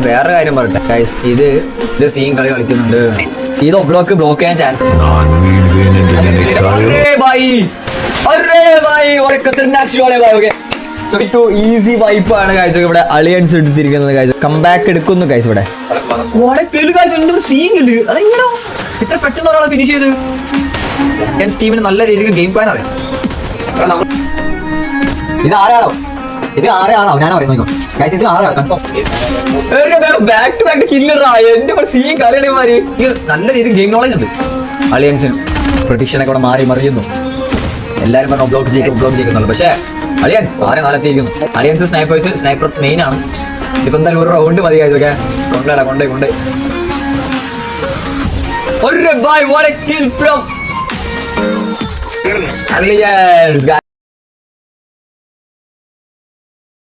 വേറെ കാര്യം പറയട്ടെ, ഇത് സീൻ കളി കളിക്കുന്നുണ്ട്. ഇത് ബ്ലോക്ക് ചെയ്യാൻ ചാൻസ്. ഈസി വൈപ്പാണ് കാഴ്ച ഇവിടെ അളിയൻസ് എടുത്തിരിക്കുന്നത്. കാഴ്ച കംബാക്ക് എടുക്കുന്നു കാഴ്ച ഇവിടെ. അതെങ്ങനോ ഇത്ര പെട്ടെന്ന് ഒരാളെ ഫിനിഷ് ചെയ്ത്. ഞാൻ സ്റ്റീവിന് നല്ല രീതിയിൽ ഗെയിം പ്ലാൻ അറിയാം. ഇത് ആരാണോ ഞാൻ പറയുന്നത്. ഇത് ആരാ കൺഫേം ബാക്ക് ടു ബാക്ക് കില്ലറാ. എന്റെ സീൻ കളിയടമാര് നല്ല രീതിയിൽ ഗെയിം നോളജ് ഉണ്ട് അളിയൻസിന്. പ്രൊഡിക്ഷനൊക്കെ ഇവിടെ മാറി മറിയുന്നു. എല്ലാരും പറഞ്ഞു ബ്ലോക്ക് ചെയ്യുന്നുള്ളൂ. പക്ഷേ അളിയൻസ് ആരെ നാലെത്തിയിരിക്കുന്നു. അളിയൻസ് സ്നൈപ്പർ മെയിൻ ആണ്. ഇപ്പൊ എന്തായാലും ഒരു റൗണ്ട് മതി. ഇതൊക്കെ കൊണ്ട് ഒരു by what a kill from Aliyans.